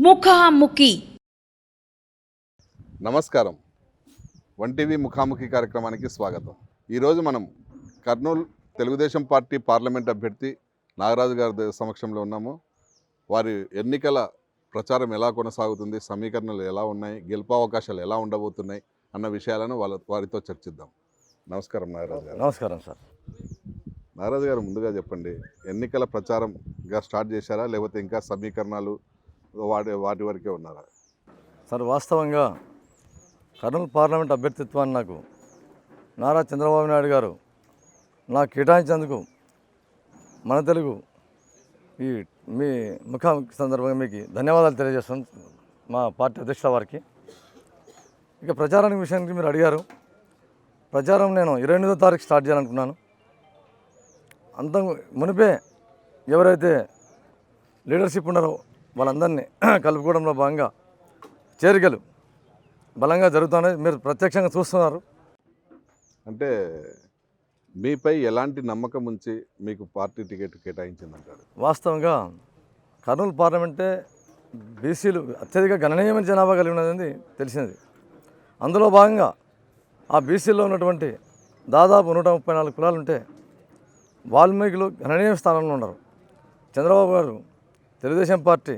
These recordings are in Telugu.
ముఖాముఖి. నమస్కారం. వన్ టీవీ ముఖాముఖి కార్యక్రమానికి స్వాగతం. ఈరోజు మనం కర్నూలు తెలుగుదేశం పార్టీ పార్లమెంట్ అభ్యర్థి నాగరాజు గారి సమక్షంలో ఉన్నాము. వారి ఎన్నికల ప్రచారం ఎలా కొనసాగుతుంది, సమీకరణలు ఎలా ఉన్నాయి, గెలుపు అవకాశాలు ఎలా ఉండబోతున్నాయి అన్న విషయాలను వారితో చర్చిద్దాం. నమస్కారం నాగరాజు గారు. నమస్కారం సార్. నాగరాజు గారు, ముందుగా చెప్పండి, ఎన్నికల ప్రచారంగా స్టార్ట్ చేశారా లేకపోతే ఇంకా సమీకరణాలు వాటి వరకే ఉన్నారా? సార్, వాస్తవంగా కర్నూలు పార్లమెంట్ అభ్యర్థిత్వాన్ని నాకు నారా చంద్రబాబు నాయుడు గారు నాకు కేటాయించినందుకు మన తెలుగు ఈ మీ ముఖాముఖి సందర్భంగా మీకు ధన్యవాదాలు తెలియజేస్తాను, మా పార్టీ అధ్యక్షుల వారికి. ఇక ప్రచారానికి విషయానికి మీరు అడిగారు. ప్రచారం నేను 28వ తారీఖు స్టార్ట్ చేయాలనుకున్నాను. అంత మునిపే ఎవరైతే లీడర్షిప్ ఉన్నారో వాళ్ళందరినీ కలుపుకోవడంలో భాగంగా చేరికలు బలంగా జరుగుతున్నాయి. మీరు ప్రత్యక్షంగా చూస్తున్నారు. అంటే మీపై ఎలాంటి నమ్మకం ఉంచి మీకు పార్టీ టికెట్ కేటాయించిందంటారు? వాస్తవంగా కర్నూలు పార్లమెంటే బీసీలు అత్యధిక గణనీయమైన జనాభా కలిగి ఉన్నది తెలిసినది. అందులో భాగంగా ఆ బీసీలో ఉన్నటువంటి దాదాపు 134 కులాలు ఉంటే వాల్మీకులు గణనీయ స్థానంలో ఉన్నారు. చంద్రబాబు గారు తెలుగుదేశం పార్టీ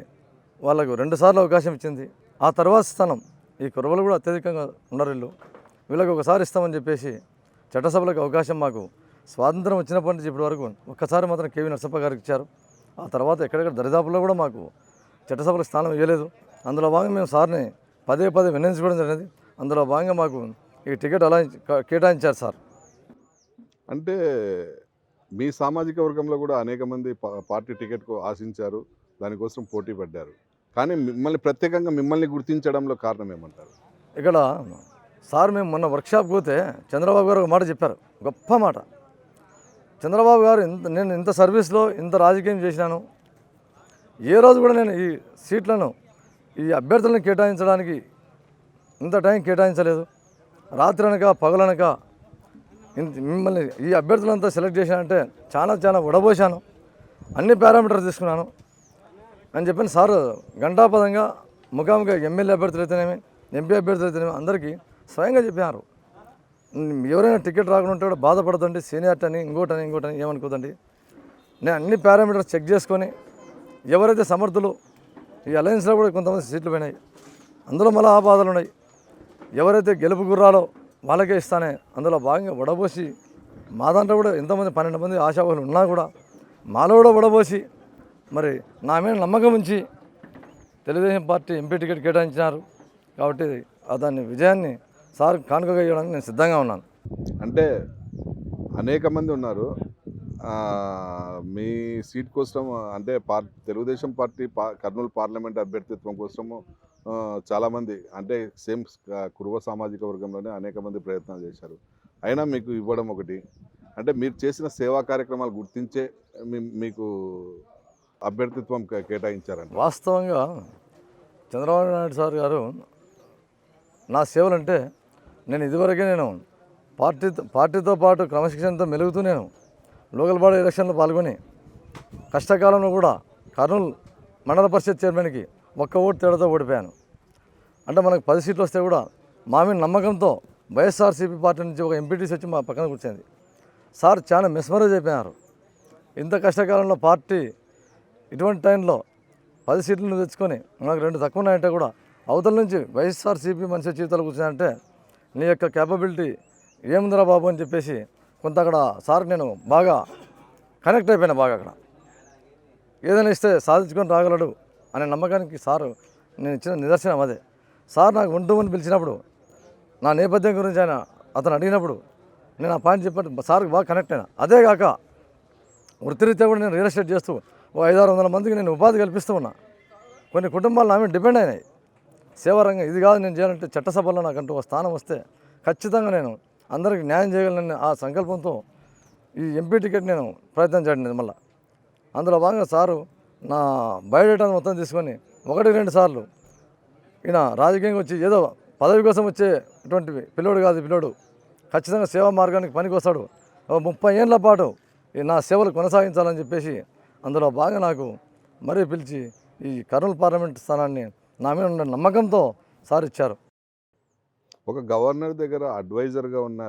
వాళ్ళకు 2 సార్లు అవకాశం ఇచ్చింది. ఆ తర్వాత స్థానం ఈ కురవలు కూడా అత్యధికంగా ఉన్నారు. వీళ్ళకి ఒకసారి ఇస్తామని చెప్పేసి చట్టసభలకు అవకాశం మాకు స్వాతంత్రం వచ్చినప్పటి నుంచి ఇప్పటి వరకు ఒక్కసారి మాత్రం కేవీ నరసప్ప గారికి ఇచ్చారు. ఆ తర్వాత ఎక్కడెక్కడ దరిదాపుల్లో కూడా మాకు చట్టసభలకు స్థానం ఇవ్వలేదు. అందులో భాగంగా మేము సార్ని పదే విన్నవించుకోవడం జరిగింది. అందులో భాగంగా మాకు ఈ టికెట్ అలా కేటాయించారు సార్. అంటే మీ సామాజిక వర్గంలో కూడా అనేక మంది పార్టీ టికెట్కు ఆశించారు, దానికోసం పోటీ పడ్డారు. కానీ ప్రత్యేకంగా మిమ్మల్ని గుర్తించడంలో కారణం ఏమంటారు? ఇక్కడ సార్, మేము మొన్న వర్క్షాప్కి పోతే చంద్రబాబు గారు ఒక మాట చెప్పారు, గొప్ప మాట. చంద్రబాబు గారు నేను ఇంత సర్వీస్లో ఇంత రాజకీయం చేసినాను, ఏ రోజు కూడా నేను ఈ సీట్లను ఈ అభ్యర్థులను కేటాయించడానికి ఇంత టైం కేటాయించలేదు. రాత్రి అనక పగలనక మిమ్మల్ని ఈ అభ్యర్థులంతా సెలెక్ట్ చేశానంటే చాలా ఉడబోసాను, అన్ని పారామీటర్స్ తీసుకున్నాను అని చెప్పిన సార్ గంటాపదంగా ముఖాముఖి ఎమ్మెల్యే అభ్యర్థులు అయితేనేమి, ఎంపీ అభ్యర్థులు అయితేనేమి అందరికీ స్వయంగా చెప్పినారు. ఎవరైనా టికెట్ రాకుండా కూడా బాధపడదండి, సీనియారిటీ అని ఇంకోటని ఏమనుకోదండి. నేను అన్ని పారామీటర్స్ చెక్ చేసుకొని ఎవరైతే సమర్థులు, ఈ అలయన్స్లో కూడా కొంతమంది సీట్లు పోయినాయి, అందులో మళ్ళీ ఆ బాధలు ఉన్నాయి. ఎవరైతే గెలుపు గుర్రాలో వాళ్ళకే ఇస్తానే అందులో భాగంగా వడబోసి మా దాంట్లో కూడా ఎంతమంది 12 మంది ఆశావాహులు ఉన్నా కూడా మాలో కూడా వడబోసి మరి నా మీద నమ్మకం ఉంచి తెలుగుదేశం పార్టీ ఎంపీ టికెట్ కేటాయించినారు. కాబట్టి దాన్ని విజయాన్ని సార్ కానుకగా ఇవ్వడానికి నేను సిద్ధంగా ఉన్నాను. అంటే అనేక మంది ఉన్నారు మీ సీట్ కోసం. అంటే తెలుగుదేశం పార్టీ కర్నూలు పార్లమెంట్ అభ్యర్థిత్వం కోసము చాలామంది, అంటే సేమ్ కురువ సామాజిక వర్గంలోనే అనేక మంది ప్రయత్నాలు చేశారు. అయినా మీకు ఇవ్వడం ఒకటి, అంటే మీరు చేసిన సేవా కార్యక్రమాలు గుర్తించే మీకు అభ్యర్థిత్వం కేటాయించారండి. వాస్తవంగా చంద్రబాబు నాయుడు సార్ గారు నా సేవలంటే నేను ఇదివరకే పార్టీతో పాటు క్రమశిక్షణతో మెలుగుతూ నేను లోకల్ బాడీ ఎలక్షన్లో పాల్గొని కష్టకాలంలో కూడా కర్నూలు మండల పరిషత్ చైర్మన్కి 1 ఓటు తేడాతో ఓడిపోయాను. అంటే మనకు 10 సీట్లు వస్తే కూడా మా మీద నమ్మకంతో వైఎస్ఆర్సీపీ పార్టీ నుంచి ఒక ఎంపీటీసీ వచ్చి మా పక్కన కూర్చుంది. సార్ చాలా మెస్మరైజ్ అయిపోయినారు. ఇంత కష్టకాలంలో పార్టీ ఇటువంటి టైంలో 10 సీట్లను తెచ్చుకొని నాకు 2 తక్కువ ఉన్నాయంటే కూడా అవతల నుంచి వైఎస్ఆర్సీపీ మనిషి జీవితాలు కూర్చున్నాయంటే నీ యొక్క క్యాపబిలిటీ ఏముందిరా బాబు అని చెప్పేసి కొంత అక్కడ సార్ నేను బాగా కనెక్ట్ అయిపోయినా. బాగా అక్కడ ఏదైనా ఇస్తే సాధించుకొని రాగలడు అనే నమ్మకానికి సారు నేను ఇచ్చిన నిదర్శనం అదే. సార్ నాకు 1 to 1 పిలిచినప్పుడు నా నేపథ్యం గురించి అతను అడిగినప్పుడు నేను ఆ పాయింట్ చెప్పాను, సార్కి బాగా కనెక్ట్ అయినా. అదే కాక వృత్తిరీత్యా కూడా నేను రియల్ ఎస్టేట్ చేస్తూ 500-600 మందికి నేను ఉపాధి కల్పిస్తూ ఉన్నా. కొన్ని కుటుంబాలు నా మీద డిపెండ్ అయినాయి. సేవారంగం ఇది కాదు నేను చేయాలంటే చట్టసభలో నాకంటూ ఒక స్థానం వస్తే ఖచ్చితంగా నేను అందరికీ న్యాయం చేయగలను ఆ సంకల్పంతో ఈ ఎంపీ టికెట్ నేను ప్రయత్నం చేయడం. మళ్ళీ అందులో భాగంగా సారు నా బయోడేటా మొత్తం తీసుకొని 1-2 సార్లు ఈయన రాజకీయంగా వచ్చి ఏదో పదవి కోసం వచ్చేటువంటి పిల్లోడు కాదు. పిల్లోడు ఖచ్చితంగా సేవా మార్గానికి పనికి వస్తాడు. 30 ఏళ్ల పాటు నా సేవలు కొనసాగించాలని చెప్పేసి అందులో బాగా నాకు మరీ పిలిచి ఈ కర్నూలు పార్లమెంట్ స్థానాన్ని నా మీద ఉన్న నమ్మకంతో సార్ ఇచ్చారు. ఒక గవర్నర్ దగ్గర అడ్వైజర్గా ఉన్న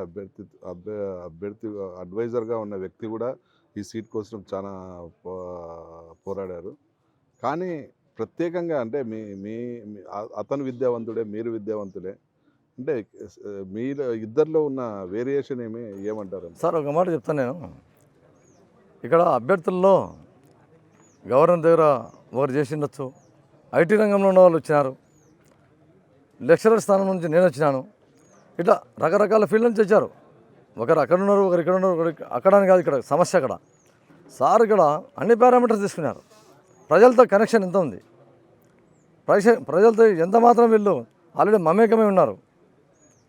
అభ్యర్థి అడ్వైజర్గా ఉన్న వ్యక్తి కూడా ఈ సీట్ కోసం చాలా పోరాడారు. కానీ ప్రత్యేకంగా అంటే మీ మీ మీ- అతను విద్యావంతుడే, మీరు విద్యావంతులే. అంటే మీరు ఇద్దరిలో ఉన్న వేరియేషన్ ఏమంటారు? సార్ ఒక మాట చెప్తాను నేను. ఇక్కడ అభ్యర్థుల్లో గవర్నర్ దగ్గర ఒకరు చేసిండొచ్చు, ఐటీ రంగంలో ఉన్న వాళ్ళు వచ్చినారు, లెక్చరర్ స్థానం నుంచి నేను వచ్చినాను. ఇట్లా రకరకాల ఫీల్డ్ నుంచి వచ్చారు. ఒకరు అక్కడ ఉన్నారు, ఒకరు ఇక్కడ ఉన్నారు, ఒకరు అక్కడ అని కాదు ఇక్కడ సమస్య. అక్కడ సార్ ఇక్కడ అన్ని పారామీటర్స్ తీసుకున్నారు. ప్రజలతో కనెక్షన్ ఎంత ఉంది, ప్రజలతో ఎంత మాత్రం వీళ్ళు ఆల్రెడీ మమేకమై ఉన్నారు.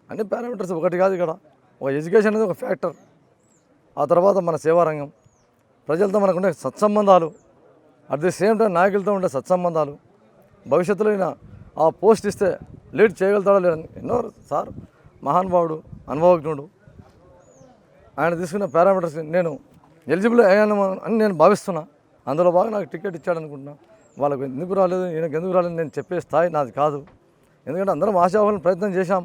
అన్ని పారామీటర్స్ ఒకటి కాదు. ఇక్కడ ఒక ఎడ్యుకేషన్ అనేది ఒక ఫ్యాక్టర్. ఆ తర్వాత మన సేవారంగం, ప్రజలతో మనకుండే సత్సంబంధాలు, అట్ ది సేమ్ టైం నాయకులతో ఉండే సత్సంబంధాలు, భవిష్యత్తులో అయినా ఆ పోస్ట్ ఇస్తే లీడ్ చేయగలుగుతాడా లేదని ఎన్నో సార్ మహానుభావుడు, అనుభవజ్ఞుడు. ఆయన తీసుకున్న పారామీటర్స్ నేను ఎలిజిబుల్ అయ్యాను అని నేను భావిస్తున్నా. అందులో బాగా నాకు టికెట్ ఇచ్చాడు అనుకుంటున్నా. వాళ్ళకు ఎందుకు రాలేదు, ఈయనకు ఎందుకు రాలేదు నేను చెప్పే స్థాయి నాది కాదు. ఎందుకంటే అందరం ఆశావాహులను ప్రయత్నం చేశాం,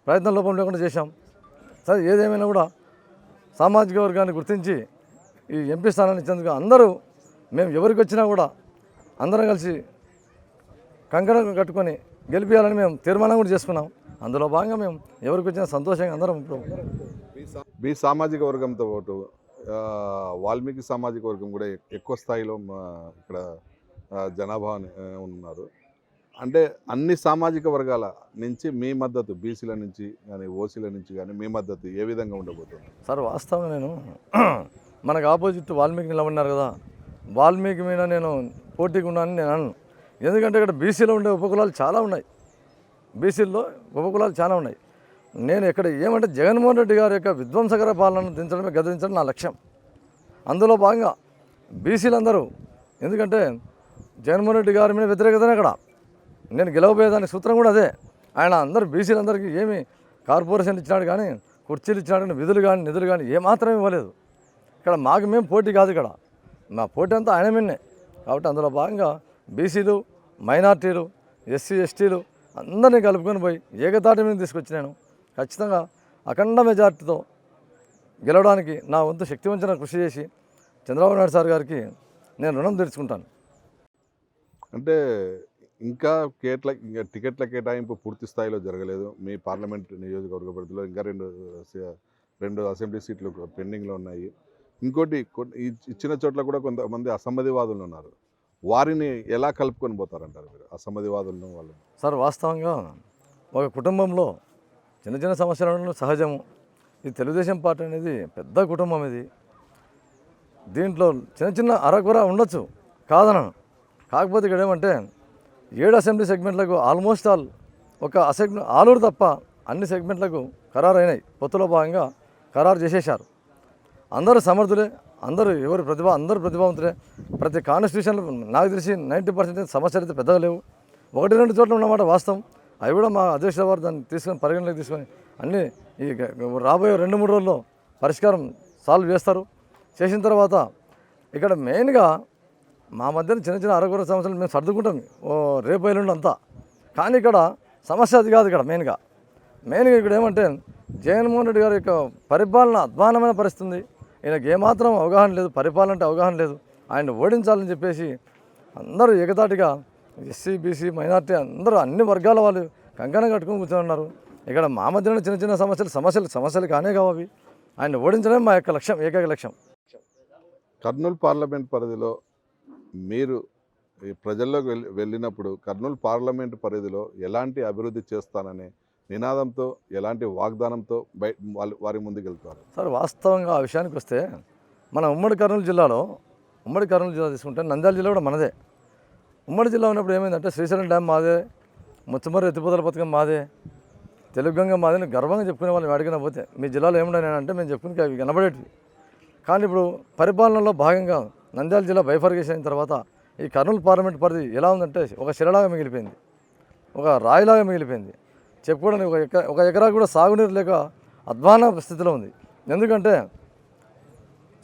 ప్రయత్నం లోపం లేకుండా చేశాం. సరే ఏదేమైనా కూడా సామాజిక వర్గాన్ని గుర్తించి ఈ ఎంపీ స్థానాన్ని ఇచ్చేందుకు అందరూ మేము ఎవరికి వచ్చినా కూడా అందరం కలిసి కంకణం కట్టుకొని గెలిపించాలని మేము తీర్మానం కూడా చేసుకున్నాం. అందులో భాగంగా మేము ఎవరికి వచ్చినా సంతోషంగా అందరం ఇప్పుడు మీ సామాజిక వర్గంతో పాటు వాల్మీకి సామాజిక వర్గం కూడా ఎక్కువ స్థాయిలో ఇక్కడ జనాభా ఉన్నారు. అంటే అన్ని సామాజిక వర్గాల నుంచి మీ మద్దతు, బీసీల నుంచి కానీ ఓసీల నుంచి కానీ మీ మద్దతు ఏ విధంగా ఉండబోతుంది? సార్ వాస్తవంగా నేను మనకు ఆపోజిట్ వాల్మీకి నిలబడినారు కదా, వాల్మీకి మీద నేను పోటీగా ఉన్నానని నేను అన్నాను. ఎందుకంటే ఇక్కడ బీసీలో ఉండే ఉపకులాలు చాలా ఉన్నాయి, బీసీల్లో ఉపకులాలు చాలా ఉన్నాయి. నేను ఇక్కడ ఏమంటే జగన్మోహన్ రెడ్డి గారి యొక్క విధ్వంసకర పాలనను దించడమే గదించడం నా లక్ష్యం. అందులో భాగంగా బీసీలందరూ, ఎందుకంటే జగన్మోహన్ రెడ్డి గారి మీద వ్యతిరేకతనే అక్కడ నేను గెలవబోయేదానికి సూత్రం కూడా అదే. ఆయన అందరూ బీసీలందరికీ ఏమి కార్పొరేషన్లు ఇచ్చినాడు కానీ, కుర్చీలు ఇచ్చినాడు కానీ, విధులు కానీ నిధులు కానీ ఏమాత్రం ఇవ్వలేదు. ఇక్కడ మాకు మేము పోటీ కాదు, ఇక్కడ మా పోటీ అంతా ఆయన మీదనే. కాబట్టి అందులో భాగంగా బీసీలు, మైనార్టీలు, ఎస్సీ ఎస్టీలు అందరినీ కలుపుకొని పోయి ఏకతాటి మీద తీసుకొచ్చి నేను ఖచ్చితంగా అఖండ మెజార్టీతో గెలవడానికి నా వంతు శక్తివంచన కృషి చేసి చంద్రబాబు నాయుడు సార్ గారికి నేను రుణం తీర్చుకుంటాను. అంటే ఇంకా టికెట్ల కేటాయింపు పూర్తి స్థాయిలో జరగలేదు. మీ పార్లమెంట్ నియోజకవర్గ పరిధిలో ఇంకా రెండు అసెంబ్లీ సీట్లు పెండింగ్లో ఉన్నాయి. ఇంకోటి ఇచ్చిన చోట్ల కూడా కొంతమంది అసమ్మతివాదులు ఉన్నారు. వారిని ఎలా కలుపుకొని పోతారంటారు మీరు, అసమ్మతివాదులను వాళ్ళు? సార్ వాస్తవంగా ఒక కుటుంబంలో చిన్న చిన్న సమస్యలు సహజము. ఈ తెలుగుదేశం పార్టీ అనేది పెద్ద కుటుంబం. ఇది దీంట్లో చిన్న చిన్న అరకొర ఉండొచ్చు, కాదనను. కాకపోతే ఇక్కడ ఏమంటే 7 అసెంబ్లీ సెగ్మెంట్లకు ఆల్మోస్ట్ ఆల్ ఒక ఆలూరు తప్ప అన్ని సెగ్మెంట్లకు ఖరారు అయినాయి. పొత్తులో భాగంగా ఖరారు చేసేశారు. అందరూ సమర్థులే, అందరూ అందరూ ప్రతిభావంతులే. ప్రతి కాన్స్టిట్యూషన్లో నాకు తెలిసి 90% సమస్యలు అయితే పెద్దగా లేవు. 1-2 చోట్ల ఉన్నమాట వాస్తవం. అవి కూడా మా అధ్యక్షుల వారు దాన్ని పరిగణలోకి తీసుకొని అన్నీ ఈ రాబోయే 2-3 రోజుల్లో పరిష్కారం సాల్వ్ చేస్తారు. చేసిన తర్వాత ఇక్కడ మెయిన్గా మా మధ్యన చిన్న చిన్న అరకొర సమస్యలు మేము సర్దుకుంటాం రేపు ఎల్లుండి అంతా. కానీ ఇక్కడ సమస్య అది కాదు. ఇక్కడ మెయిన్గా ఇక్కడ ఏమంటే జగన్మోహన్ రెడ్డి గారి యొక్క పరిపాలన అధ్వానమైన పరిస్థితి ఉంది. ఈయనకి ఏమాత్రం అవగాహన లేదు, పరిపాలన అంటే అవగాహన లేదు. ఆయన ఓడించాలని చెప్పేసి అందరూ ఏకతాటిగా ఎస్సీ బీసీ మైనార్టీ అందరూ అన్ని వర్గాల వాళ్ళు కంకణం కట్టుకొని కూర్చొని ఉన్నారు. ఇక్కడ మా మధ్యన చిన్న చిన్న సమస్యలు కానే కావు. అవి ఆయన ఓడించడమే మా యొక్క లక్ష్యం, ఏకైక లక్ష్యం. కర్నూలు పార్లమెంట్ పరిధిలో మీరు ఈ ప్రజల్లోకి వెళ్ళినప్పుడు కర్నూలు పార్లమెంట్ పరిధిలో ఎలాంటి అభివృద్ధి చేస్తాననే నినాదంతో, ఎలాంటి వాగ్దానంతో వారి ముందుకు వెళ్తారు? సార్ వాస్తవంగా ఆ విషయానికి వస్తే మన ఉమ్మడి కర్నూలు జిల్లా తీసుకుంటే నంద్యాల జిల్లా కూడా మనదే. ఉమ్మడి జిల్లా ఉన్నప్పుడు ఏమైందంటే శ్రీశైలం డ్యామ్ మాదే, ముచ్చమర్రి ఎత్తిపోతల పథకం మాదే, తెలుగు గంగ మాదే అని గర్వంగా చెప్పుకునే వాళ్ళని అడిగిన పోతే మీ జిల్లాలో ఏముండనంటే మేము చెప్పుకుని అవి కనబడేటివి. కానీ ఇప్పుడు పరిపాలనలో భాగంగా నంద్యాల జిల్లా బైఫర్గేషన్ అయిన తర్వాత ఈ కర్నూలు పార్లమెంట్ పరిధి ఎలా ఉందంటే ఒక శిలలాగా మిగిలిపోయింది, ఒక రాయిలాగా మిగిలిపోయింది. చెప్పుకోవడానికి ఒక ఎకరా కూడా సాగునీరు లేక అధ్వాన స్థితిలో ఉంది. ఎందుకంటే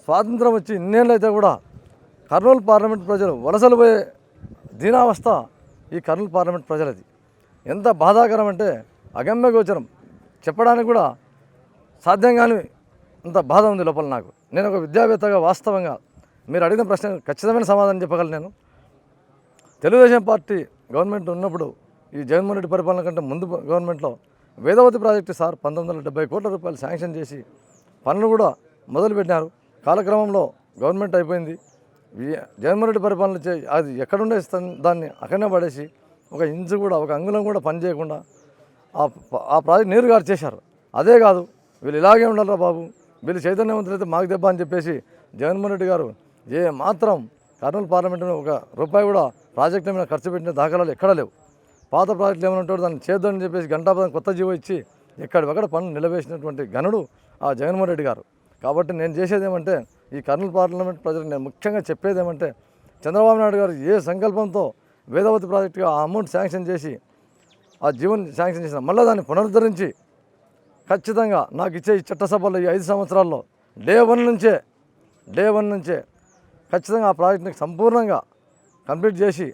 స్వాతంత్రం వచ్చి ఇన్నేళ్ళు అయితే కూడా కర్నూలు పార్లమెంట్ ప్రజలు వలసలు పోయే దీనావస్థ ఈ కర్నూలు పార్లమెంట్ ప్రజలది. ఎంత బాధాకరం అంటే అగమ్య గోచరం, చెప్పడానికి కూడా సాధ్యం కాని అంత బాధ ఉంది లోపల నాకు. నేను ఒక విద్యావేత్తగా వాస్తవంగా మీరు అడిగిన ప్రశ్న ఖచ్చితమైన సమాధానం చెప్పగలను. నేను తెలుగుదేశం పార్టీ గవర్నమెంట్ ఉన్నప్పుడు ఈ జగన్మోహన్ రెడ్డి పరిపాలన కంటే ముందు గవర్నమెంట్లో వేదవతి ప్రాజెక్టు సార్ 1970 కోట్ల రూపాయలు శాంక్షన్ చేసి పనులు కూడా మొదలుపెట్టినారు. కాలక్రమంలో గవర్నమెంట్ అయిపోయింది. జగన్మోహన్ రెడ్డి పరిపాలన అది ఎక్కడుండే దాన్ని అక్కడనే పడేసి ఒక ఇంచు కూడా ఒక అంగుళం కూడా పని చేయకుండా ఆ ప్రాజెక్ట్ నీరు గారు చేశారు. అదే కాదు, వీళ్ళు ఇలాగే ఉండాలిరా బాబు, వీళ్ళు చైతన్యవంతులైతే మాకు దెబ్బ అని చెప్పేసి జగన్మోహన్ రెడ్డి గారు ఏ మాత్రం కర్నూలు పార్లమెంటులో ఒక రూపాయి కూడా ప్రాజెక్టుల మీద ఖర్చు పెట్టిన దాఖలాలు ఎక్కడా లేవు. పాత ప్రాజెక్టులు ఏమైనా ఉంటాడో దాన్ని చేద్దామని చెప్పేసి గంటాపదం కొత్త జీవో ఇచ్చి ఎక్కడివక్కడ పనులు నిలవేసినటువంటి గనుడు ఆ జగన్మోహన్ రెడ్డి గారు. కాబట్టి నేను చేసేది ఏమంటే ఈ కర్నూలు పార్లమెంట్ ప్రజలకు నేను ముఖ్యంగా చెప్పేది ఏమంటే చంద్రబాబు నాయుడు గారు ఏ సంకల్పంతో వేదవతి ప్రాజెక్టుగా ఆ అమౌంట్ శాంక్షన్ చేసి ఆ జీవన్ శాంక్షన్ చేసిన మళ్ళీ దాన్ని పునరుద్ధరించి ఖచ్చితంగా నాకు ఇచ్చే ఈ చట్టసభలో ఈ 5 సంవత్సరాల్లో డే వన్ నుంచే ఖచ్చితంగా ఆ ప్రాజెక్టుని సంపూర్ణంగా కంప్లీట్ చేసి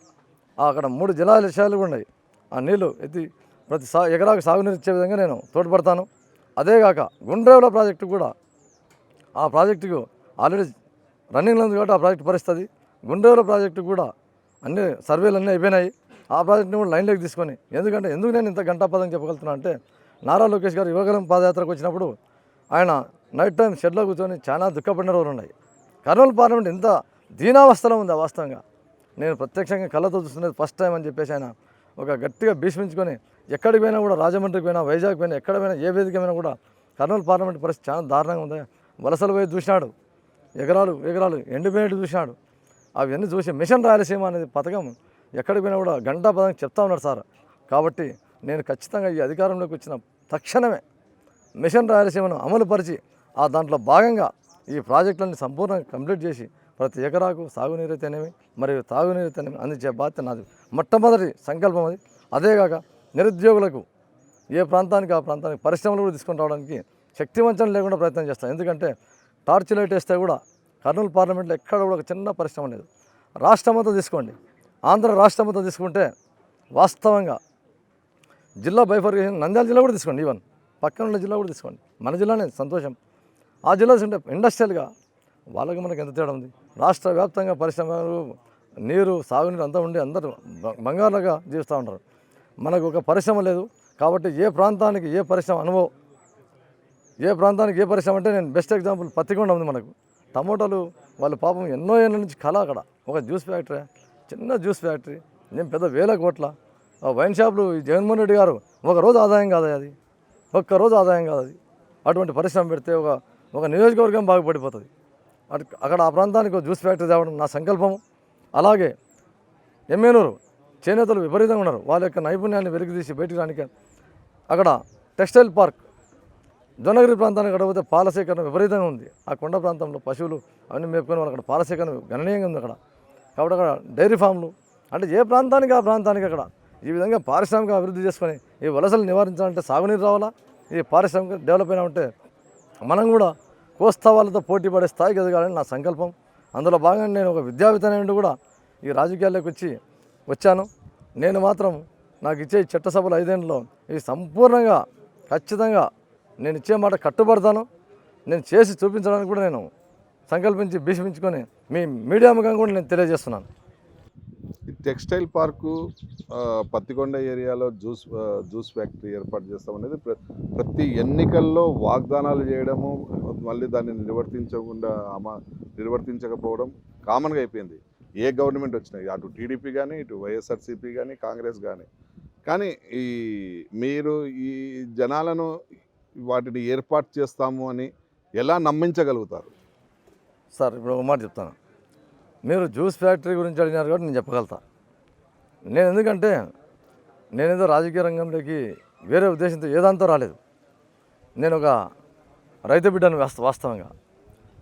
అక్కడ 3 జలాశయాలు కూడా ఉన్నాయి. ఆ నీళ్లు ఎత్తి ప్రతి ఎకరాకు సాగునీరు ఇచ్చే విధంగా నేను తోడ్పడతాను. అదేగాక గుండ్రేవుల ప్రాజెక్టు కూడా ఆ ప్రాజెక్టుకు ఆల్రెడీ రన్నింగ్లో ఉంది కాబట్టి ఆ ప్రాజెక్టు పరిస్థితి. గుండ్రేవుల ప్రాజెక్టు కూడా అన్ని సర్వేలు అన్నీ అయిపోయినాయి. ఆ ప్రాజెక్టుని కూడా లైన్లోకి తీసుకొని ఎందుకు నేను ఇంత గంటాపదం చెప్పగలుగుతున్నా అంటే నారా లోకేష్ గారు యువగలం పాదయాత్రకు వచ్చినప్పుడు ఆయన నైట్ టైం షెడ్లో కూర్చొని చాలా దుఃఖపడిన రోజులు ఉన్నాయి. కర్నూలు పార్లమెంట్ ఇంత దీనావస్థలో ఉంది. వాస్తవంగా నేను ప్రత్యక్షంగా కళ్ళతో చూస్తున్నది ఫస్ట్ టైం అని చెప్పేసి ఆయన ఒక గట్టిగా భీష్మించుకొని ఎక్కడికి పోయినా కూడా రాజమండ్రికి పోయినా వైజాగ్ పోయినా ఎక్కడ పోయినా ఏ వేదిక పోయినా కూడా కర్నూలు పార్లమెంట్ పరిస్థితి చాలా దారుణంగా ఉంది. వలసలు పోయి చూసినాడు, ఎకరాలు ఎండిపోయినట్టు చూసినాడు. అవన్నీ చూసి మిషన్ రాయలసీమ అనేది పథకం ఎక్కడికి పోయినా కూడా గంటాపదంగా చెప్తా ఉన్నారు సార్. కాబట్టి నేను ఖచ్చితంగా ఈ అధికారంలోకి వచ్చిన తక్షణమే మిషన్ రాయలసీమను అమలుపరిచి దాంట్లో భాగంగా ఈ ప్రాజెక్టులన్నీ సంపూర్ణంగా కంప్లీట్ చేసి ప్రతి ఎకరాకు సాగునీరు అయితేనేమి మరియు తాగునీరు అయితేనేమి అందించే బాధ్యత నాది. మొట్టమొదటి సంకల్పం అది. అదేగాక నిరుద్యోగులకు ఏ ప్రాంతానికి ఆ ప్రాంతానికి పరిశ్రమలు కూడా తీసుకొని రావడానికి శక్తివంచన లేకుండా ప్రయత్నం చేస్తాను. ఎందుకంటే టార్చ్ లైట్ వేస్తే కూడా కర్నూలు పార్లమెంట్లో ఎక్కడ కూడా ఒక చిన్న పరిశ్రమ లేదు. రాష్ట్రమంతా తీసుకోండి, ఆంధ్ర రాష్ట్రమంతా తీసుకుంటే వాస్తవంగా జిల్లా బైఫర్కేషన్ నంద్యాల జిల్లా కూడా తీసుకోండి, ఈవెన్ పక్కన ఉన్న జిల్లా కూడా తీసుకోండి, మన జిల్లానే సంతోషం. ఆ జిల్లా తీసుకుంటే ఇండస్ట్రియల్గా వాళ్ళకి మనకి ఎంత తేడా ఉంది. రాష్ట్ర వ్యాప్తంగా పరిశ్రమలు, నీరు, సాగునీరు అంతా ఉండి అందరూ బంగారులుగా జీవిస్తూ ఉంటారు. మనకు ఒక పరిశ్రమ లేదు. కాబట్టి ఏ ప్రాంతానికి ఏ పరిశ్రమ అనుభవం, ఏ ప్రాంతానికి ఏ పరిశ్రమ అంటే నేను బెస్ట్ ఎగ్జాంపుల్ పత్తికొండ ఉంది. మనకు టమోటాలు వాళ్ళ పాపం ఎన్నో ఏళ్ళ నుంచి కళ అక్కడ ఒక జ్యూస్ ఫ్యాక్టరీ, చిన్న జ్యూస్ ఫ్యాక్టరీ, నేను పెద్ద 1000 కోట్ల వైన్ షాపులు. ఈ జగన్మోహన్ రెడ్డి గారు ఒకరోజు ఆదాయం కాదు అది, ఒక్కరోజు ఆదాయం కాదు అది. అటువంటి పరిశ్రమ పెడితే ఒక నియోజకవర్గం బాగుపడిపోతుంది. అక్కడ ఆ ప్రాంతానికి ఒక జ్యూస్ ఫ్యాక్టరీ తేవడం నా సంకల్పము. అలాగే ఎమ్మెనూరు చేనేతలు విపరీతంగా ఉన్నారు. వాళ్ళ యొక్క నైపుణ్యాన్ని వెలికితీసి బయటికి రానికి అక్కడ టెక్స్టైల్ పార్క్, జొన్నగిరి ప్రాంతానికి అక్కడ పోతే పాల సేకరణ విపరీతంగా ఉంది. ఆ కొండ ప్రాంతంలో పశువులు అవన్నీ మేపుకొని వాళ్ళు అక్కడ పాల సేకరణ గణనీయంగా ఉంది అక్కడ. కాబట్టి అక్కడ డైరీ ఫామ్లు, అంటే ఏ ప్రాంతానికి ఆ ప్రాంతానికి అక్కడ ఈ విధంగా పారిశ్రామిక అభివృద్ధి చేసుకొని ఈ వలసలు నివారించాలంటే సాగునీరు రావాలా, ఈ పారిశ్రామిక డెవలప్ అయినా ఉంటే మనం కూడా కోస్తా వాళ్ళతో పోటీ పడే స్థాయికి ఎదగాలని నా సంకల్పం. అందులో భాగంగా నేను ఒక విద్యావేత్తనైనా కూడా ఈ రాజకీయాల్లోకి వచ్చాను. నేను మాత్రం నాకు ఇచ్చే చట్టసభలు 5 ఏళ్ళలో ఇది సంపూర్ణంగా ఖచ్చితంగా నేను ఇచ్చే మాట కట్టుబడతాను. నేను చేసి చూపించడానికి కూడా నేను సంకల్పించి భీష్మించుకొని మీ మీడియా ముఖంగా కూడా నేను తెలియజేస్తున్నాను. ఈ టెక్స్టైల్ పార్కు పత్తికొండ ఏరియాలో జ్యూస్ ఫ్యాక్టరీ ఏర్పాటు చేస్తామనేది ప్రతి ఎన్నికల్లో వాగ్దానాలు చేయడము, మళ్ళీ దాన్ని నిర్వర్తించకపోవడం కామన్గా అయిపోయింది. ఏ గవర్నమెంట్ వచ్చినాయి, అటు టీడీపీ కానీ, ఇటు వైఎస్ఆర్సీపీ కానీ, కాంగ్రెస్ కానీ మీరు ఈ జనాలను వాటిని ఏర్పాటు చేస్తాము అని ఎలా నమ్మించగలుగుతారు సార్? ఇప్పుడు ఒక మాట చెప్తాను. మీరు జ్యూస్ ఫ్యాక్టరీ గురించి అడిగినారు కాబట్టి నేను చెప్పగలుగుతా. నేను ఎందుకంటే నేనేదో రాజకీయ రంగంలోకి వేరే ఉద్దేశంతో ఏదంతా రాలేదు. నేను ఒక రైతు బిడ్డను వాస్తవంగా.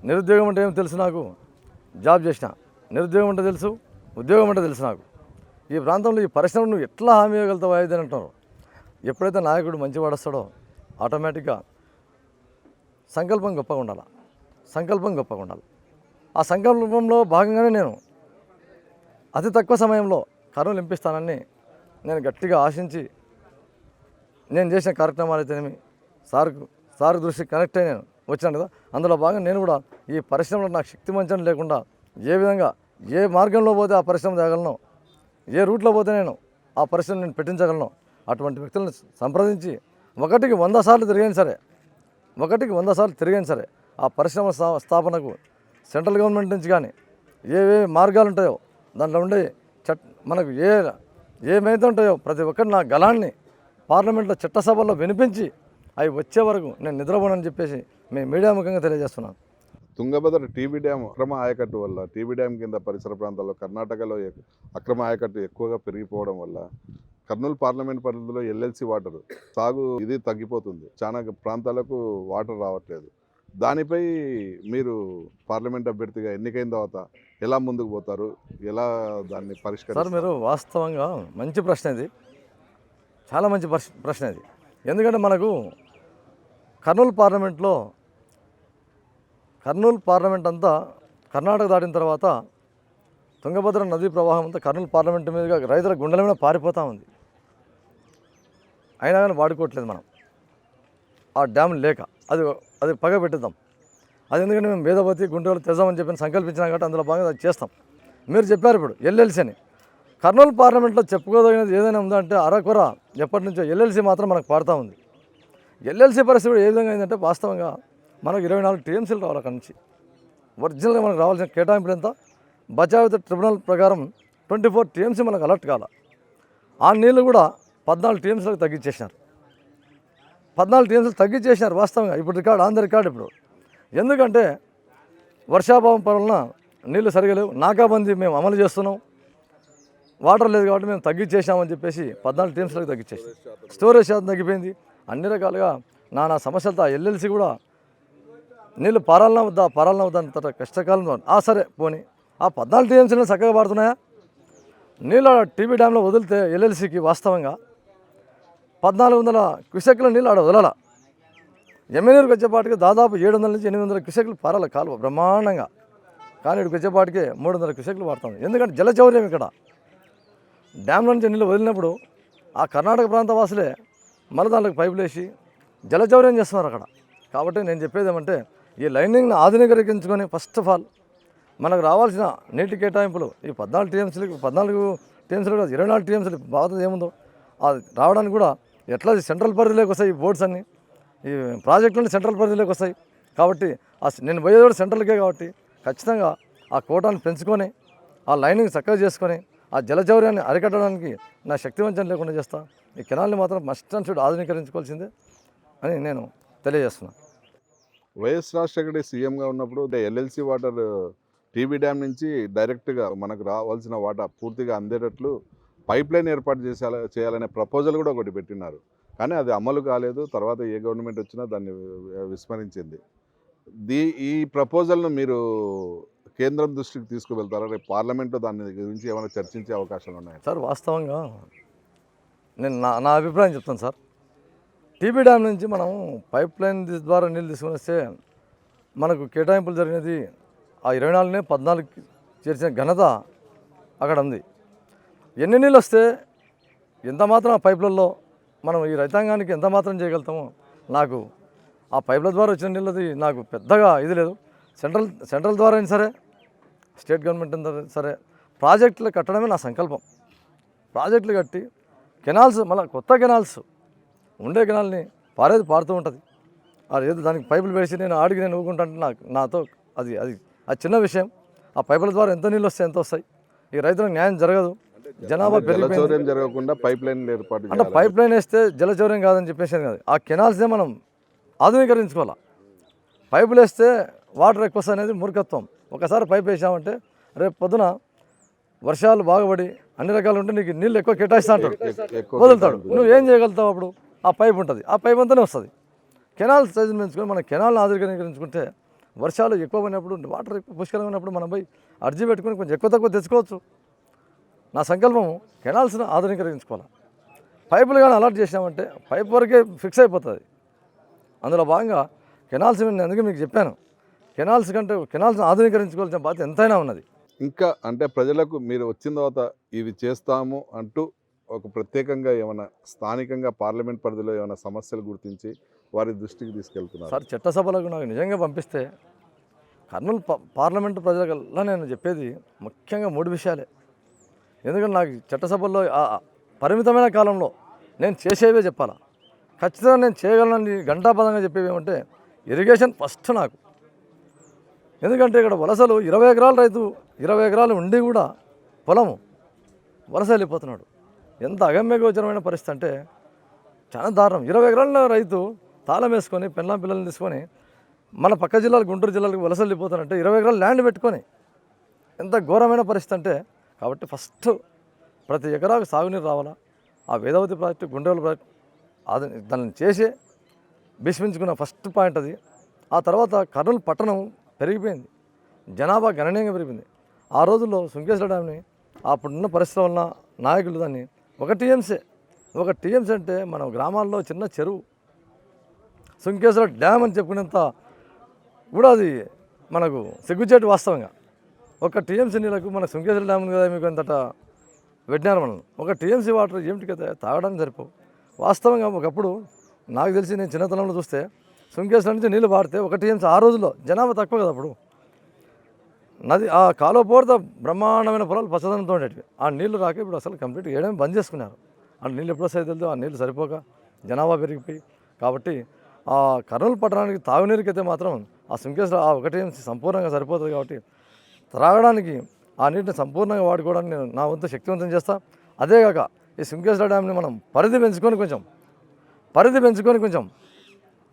నిరుద్యోగం అంటే ఏమో తెలుసు నాకు, జాబ్ చేసిన. నిరుద్యోగం అంటే తెలుసు, ఉద్యోగం అంటే తెలుసు నాకు. ఈ ప్రాంతంలో ఈ పరిశ్రమ నువ్వు ఎట్లా హామీ ఇవ్వగలుగుతావు అని అంటున్నారు. ఎప్పుడైతే నాయకుడు మంచివాడు వస్తాడో ఆటోమేటిక్గా సంకల్పం గొప్పగా ఉండాలి. ఆ సంకల్పంలో భాగంగానే నేను అతి తక్కువ సమయంలో కర్నూలు ఎంపిస్తానని నేను గట్టిగా ఆశించి నేను చేసిన కార్యక్రమాలు అయితేనేమి సార్ దృష్టి కనెక్ట్ అయ్యి నేను వచ్చాను కదా. అందులో భాగంగా నేను కూడా ఈ పరిశ్రమలో నాకు శక్తి మంచం లేకుండా ఏ విధంగా ఏ మార్గంలో పోతే ఆ పరిశ్రమ తేగలను, ఏ రూట్లో పోతే నేను ఆ పరిశ్రమ నేను పెట్టించగలను, అటువంటి వ్యక్తులను సంప్రదించి ఒకటికి 100 సార్లు తిరిగాను సరే ఆ పరిశ్రమ స్థాపనకు సెంట్రల్ గవర్నమెంట్ నుంచి కానీ ఏవే మార్గాలు ఉంటాయో దాంట్లో ఉండే మనకు ఏమైతే ఉంటాయో ప్రతి ఒక్కరి నా గలాన్ని పార్లమెంట్లో చట్టసభల్లో వినిపించి అవి వచ్చే వరకు నేను నిద్రపోనని చెప్పేసి మేము మీడియా ముఖంగా తెలియజేస్తున్నాను. తుంగభద్ర టీబీ డ్యామ్ అక్రమ ఆయకట్టు వల్ల టీబీ డ్యామ్ కింద పరిసర ప్రాంతాల్లో కర్ణాటకలో అక్రమ ఆయకట్టు ఎక్కువగా పెరిగిపోవడం వల్ల కర్నూలు పార్లమెంట్ పరిధిలో ఎల్ఎల్సి వాటర్ సాగు ఇది తగ్గిపోతుంది. చాలా ప్రాంతాలకు వాటర్ రావట్లేదు. దానిపై మీరు పార్లమెంట్ అభ్యర్థిగా ఎన్నికైన తర్వాత ఎలా ముందుకు పోతారు, ఎలా దాన్ని సార్ పరిష్కరిస్తారు? మీరు వాస్తవంగా మంచి ప్రశ్న ఇది, చాలా మంచి ప్రశ్న ఇది. ఎందుకంటే మనకు కర్నూలు పార్లమెంట్ అంతా కర్ణాటక దాటిన తర్వాత తుంగభద్ర నదీ ప్రవాహం అంతా కర్నూలు పార్లమెంట్ మీదుగా రైతుల గుండెల మీద పారిపోతూ ఉంది. అయినా కానీ వాడుకోవట్లేదు మనం ఆ డ్యామ్ లేక. అది పగ పెట్టిద్దాం. అది ఎందుకంటే మేము వేదవతి గుంటూరు తెజామని చెప్పి సంకల్పించినా కాబట్టి అందులో భాగంగా అది చేస్తాం. మీరు చెప్పారు ఇప్పుడు ఎల్ఎల్సీ అని. కర్నూలు పార్లమెంట్లో చెప్పుకోదగినది ఏదైనా ఉందంటే అరకొర ఎప్పటి నుంచో ఎల్ఎల్సీ మాత్రం మనకు పాడుతూ ఉంది. ఎల్ఎల్సీ పరిస్థితి ఏ విధంగా అయిందంటే వాస్తవంగా మనకు 24 టీఎంసీలు రావాలి అక్కడి నుంచి. ఒరిజినల్గా మనకు రావాల్సిన కేటాయింపులు ఎంత? బచావ్ ట్రిబ్యునల్ ప్రకారం 24 టీఎంసీ మనకు అలర్ట్ కాల. ఆ నీళ్ళు కూడా 14 టీఎంసీలకు తగ్గించేసినారు. 14 టీఎంసీలు తగ్గించేసినారు వాస్తవంగా. ఇప్పుడు రికార్డు ఆన్ ద రికార్డు ఇప్పుడు. ఎందుకంటే వర్షాభావం వలన నీళ్ళు సరిగా లేవు, నాకాబందీ మేము అమలు చేస్తున్నాం, వాటర్ లేదు కాబట్టి మేము తగ్గించేసామని చెప్పేసి 14 టీఎంసీలకు తగ్గించేసి స్టోరేజ్ శాతం తగ్గిపోయింది. అన్ని రకాలుగా నానా సమస్యలతో ఆ ఎల్ఎల్సీ కూడా నీళ్ళు పారాలనా వద్దా అంత కష్టకాలంలో సరే పోనీ ఆ 14 టీఎంసీలను చక్కగా వాడుతున్నాయా? నీళ్ళు టీబీ డ్యాంలో వదిలితే ఎల్ఎల్సీకి వాస్తవంగా 1400 క్యూసెక్ల నీళ్ళు ఆడ వదలాల. ఎమ్మెనూరుకి వచ్చేపాటికి దాదాపు 700 నుంచి 800 క్యూసెక్లు పారాల కాలువ బ్రహ్మాండంగా. కానీ ఇక్కడికి వచ్చేపాటికి 300 క్యూసెక్లు వాడుతుంది. ఎందుకంటే జలచౌర్యం ఇక్కడ. డ్యామ్ల నుంచి నీళ్ళు వదిలినప్పుడు ఆ కర్ణాటక ప్రాంత వాసులే మళ్ళీ దాంట్లోకి పైపులు వేసి జలచౌర్యం చేస్తున్నారు అక్కడ. కాబట్టి నేను చెప్పేది ఏమంటే ఈ లైనింగ్ని ఆధునీకరించుకొని ఫస్ట్ ఆఫ్ ఆల్ మనకు రావాల్సిన నీటి కేటాయింపులు ఈ 14 టీఎంసీలు 24 టీఎంసీలు బాధ ఏముందో అది రావడానికి కూడా ఎట్లా సెంట్రల్ పరిధిలోకి వస్తాయి ఈ బోర్డ్స్ అన్నీ, ఈ ప్రాజెక్టులన్నీ సెంట్రల్ పరిధిలోకి వస్తాయి. కాబట్టి నేను పోయేది కూడా సెంట్రల్కే కాబట్టి ఖచ్చితంగా ఆ కోటాన్ని పెంచుకొని ఆ లైనింగ్ చక్కగా చేసుకొని ఆ జలచౌర్యాన్ని అరికట్టడానికి నా శక్తివంచన లేకుండా చేస్తా. ఈ కెనాల్ని మాత్రం మస్ట్ అండ్ షుడ్ ఆధునీకరించుకోవాల్సిందే అని నేను తెలియజేస్తున్నాను. వైఎస్ రాజశేఖర సీఎంగా ఉన్నప్పుడు ఎల్ఎల్సి వాటర్ టీబీ డ్యామ్ నుంచి డైరెక్ట్గా మనకు రావాల్సిన వాటా పూర్తిగా అందేటట్లు పైప్ లైన్ ఏర్పాటు చేయాలనే ప్రపోజల్ కూడా ఒకటి పెట్టినారు. కానీ అది అమలు కాలేదు. తర్వాత ఏ గవర్నమెంట్ వచ్చినా దాన్ని విస్మరించింది. ఈ ప్రపోజల్ను మీరు కేంద్రం దృష్టికి తీసుకువెళ్తారా? రేపు పార్లమెంట్లో దాని గురించి ఏమైనా చర్చించే అవకాశాలు ఉన్నాయా? సార్ వాస్తవంగా నేను నా అభిప్రాయం చెప్తాను సార్. టీబీ డ్యామ్ నుంచి మనం పైప్ లైన్ ద్వారా నీళ్ళు తీసుకుని వస్తే మనకు కేటాయింపులు జరిగినది ఆ 24నే 14కి చేర్చిన ఘనత అక్కడ ఉంది. ఎన్ని నీళ్ళు వస్తే ఎంత మాత్రం ఆ పైపులలో మనం ఈ రైతాంగానికి ఎంత మాత్రం చేయగలుగుతామో నాకు ఆ పైపుల ద్వారా వచ్చిన నీళ్ళది నాకు పెద్దగా ఇది లేదు. సెంట్రల్ ద్వారా అయినా సరే స్టేట్ గవర్నమెంట్ సరే ప్రాజెక్టులు కట్టడమే నా సంకల్పం. ప్రాజెక్టులు కట్టి కెనాల్స్ మళ్ళీ కొత్త కెనాల్స్ ఉండే కెనాల్ని పారుతూ ఉంటుంది. అది ఏదో దానికి పైపులు వేసి నేను ఊరుకుంటా అంటే నాతో అది చిన్న విషయం. ఆ పైపుల ద్వారా ఎంత నీళ్ళు వస్తాయి, ఎంత వస్తాయి, ఈ రైతులకు న్యాయం జరగదు. జనాభా జలచౌర్యం జరగకుండా పైప్ లైన్ ఏర్పాటు అంటే పైప్ లైన్ వేస్తే జలచౌర్యం కాదని చెప్పేసి కాదు. ఆ కెనాల్స్నే మనం ఆధునీకరించుకోవాలి. పైపులు వేస్తే వాటర్ ఎక్కువ వస్తాయి అనేది మూర్ఖత్వం. ఒకసారి పైప్ వేసామంటే రేపు పొద్దున వర్షాలు బాగుపడి అన్ని రకాలు ఉంటే నీకు నీళ్ళు ఎక్కువ కేటాయిస్తా అంటాడు, వదులుతాడు. నువ్వు ఏం చేయగలుగుతావు అప్పుడు? ఆ పైప్ ఉంటుంది, ఆ పైప్ అంతానే వస్తుంది. కెనాల్ సైజుని పెంచుకొని మనం కెనాల్ని ఆధునీకరించుకుంటే వర్షాలు ఎక్కువ పడినప్పుడు వాటర్ ఎక్కువ పుష్కలంగా ఉన్నప్పుడు మనం పోయి అర్జీ పెట్టుకొని కొంచెం ఎక్కువ తక్కువ తెచ్చుకోవచ్చు. నా సంకల్పం కెనాల్స్ని ఆధునీకరించుకోవాలి. పైపులు కానీ అలర్ట్ చేసామంటే పైప్ వరకే ఫిక్స్ అయిపోతుంది. అందులో భాగంగా కెనాల్స్ నేను అందుకే మీకు చెప్పాను, కెనాల్స్ని ఆధునీకరించుకోవాల్సిన బాధ్యత ఎంతైనా ఉన్నది. ఇంకా అంటే ప్రజలకు మీరు వచ్చిన తర్వాత ఇవి చేస్తాము అంటూ ఒక ప్రత్యేకంగా ఏమైనా స్థానికంగా పార్లమెంట్ పరిధిలో ఏమైనా సమస్యలు గుర్తించి వారి దృష్టికి తీసుకెళ్తున్నారు? సార్ చట్టసభలకు నాకు నిజంగా పంపిస్తే కర్నూలు పార్లమెంటు ప్రజలకల్లా నేను చెప్పేది ముఖ్యంగా 3 విషయాలే. ఎందుకంటే నాకు చట్టసభల్లో పరిమితమైన కాలంలో నేను చేసేవే చెప్పాలా. ఖచ్చితంగా నేను చేయగలనని ఘంటాపదంగా చెప్పేవి ఏమంటే ఇరిగేషన్ ఫస్ట్ నాకు. ఎందుకంటే ఇక్కడ వలసలు 20 ఎకరాల రైతు 20 ఎకరాలు ఉండి కూడా పొలము వలస వెళ్ళిపోతున్నాడు. ఎంత అగమ్యగోచరమైన పరిస్థితి అంటే చాలా దారుణం. 20 ఎకరాల రైతు తాళం వేసుకొని పెళ్ళాం పిల్లల్ని తీసుకొని మన పక్క జిల్లాలు గుంటూరు జిల్లాలకు వలస వెళ్ళిపోతానంటే 20 ఎకరాల ల్యాండ్ పెట్టుకొని ఎంత ఘోరమైన పరిస్థితి అంటే. కాబట్టి ఫస్ట్ ప్రతి ఎకరాకు సాగునీరు రావాలా. ఆ వేదవతి ప్రాజెక్టు గుండ్రేల ప్రాజెక్టు అది దాన్ని చేసి భీష్మించుకున్న ఫస్ట్ పాయింట్ అది. ఆ తర్వాత కర్నూలు పట్టణం పెరిగిపోయింది, జనాభా గణనీయంగా పెరిగింది. ఆ రోజుల్లో సుంకేశ్వర డ్యామ్ని అప్పుడున్న పరిస్థితుల వలన నాయకులు దాన్ని ఒక టీఎంసీ అంటే మన గ్రామాల్లో చిన్న చెరువు సుంకేశ్వర డ్యామ్ అని చెప్పుకునేంత కూడా అది మనకు సిగ్గుచేటు వాస్తవంగా. ఒక టీఎంసీ నీళ్ళకు మన సుంకేశ్వర డ్యామ్ కదా మీకు అంతటా పెట్టినారు మనం. ఒక టీఎంసీ వాటర్ ఏమిటి కదా తాగడానికి సరిపోవు. వాస్తవంగా ఒకప్పుడు నాకు తెలిసి నేను చిన్నతనంలో చూస్తే సుంకేశ్వర నుంచి నీళ్ళు పాడితే ఒక టీఎంసీ ఆ రోజుల్లో జనాభా తక్కువ కదా అప్పుడు. నది ఆ కాలువ పోరుతో బ్రహ్మాండమైన పొలాలు పచ్చదనంతో ఉండేటివి. ఆ నీళ్లు రాక ఇప్పుడు అసలు కంప్లీట్గా వేయడం బంద్ చేసుకున్నారు. ఆ నీళ్ళు ఎప్పుడో సైతం తెలియదు. ఆ నీళ్ళు సరిపోక జనాభా పెరిగిపోయి. కాబట్టి ఆ కర్నూలు పట్టణానికి తాగునీరుకైతే మాత్రం ఆ సుంకేశ్వర ఆ ఒక టీఎంసీ సంపూర్ణంగా సరిపోతుంది. కాబట్టి త్రాగడానికి ఆ నీటిని సంపూర్ణంగా వాడుకోవడానికి నేను నా వంతు శక్తివంతం చేస్తా. అదేగాక ఈ సుంకేశ్వర డ్యామ్ని మనం పరిధి పెంచుకొని కొంచెం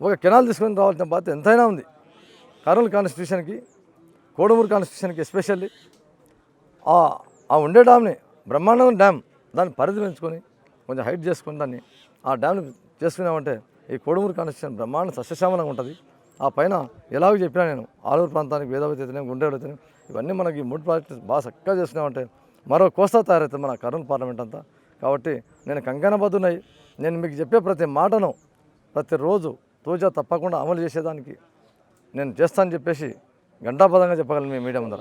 ఒక కెనాల్ తీసుకొని రావాల్సిన బాధ్యత ఎంతైనా ఉంది. కర్నూలు కాన్స్టిట్యూషన్కి, కోడుమూరు కాన్స్టిట్యూషన్కి ఎస్పెషల్లీ ఆ ఉండే డ్యామ్ని బ్రహ్మాండం డ్యామ్ దాన్ని పరిధి పెంచుకొని కొంచెం హైట్ చేసుకొని దాన్ని ఆ డ్యామ్ని చేసుకున్నామంటే ఈ కోడుమూరు కాన్స్టిట్యూషన్ బ్రహ్మాండ సస్యశ్యామలంగా ఉంటుంది. ఆ పైన ఎలాగో చెప్పినా నేను ఆలూరు ప్రాంతానికి వేదవతి అయితేనే గుండెలు అయితేనే ఇవన్నీ మనకి 3 ప్రాజెక్టులు బాగా చక్కగా చేసుకున్నామంటే మరో కోస్తా తయారవుతుంది మన కర్నూలు పార్లమెంట్ అంతా. కాబట్టి నేను కంకణబద్ధున్నాయి. నేను మీకు చెప్పే ప్రతి మాటను ప్రతిరోజు తూచా తప్పకుండా అమలు చేసేదానికి నేను చేస్తానని చెప్పేసి ఘంటాపదంగా చెప్పగలను మీ మీడియా ముందర.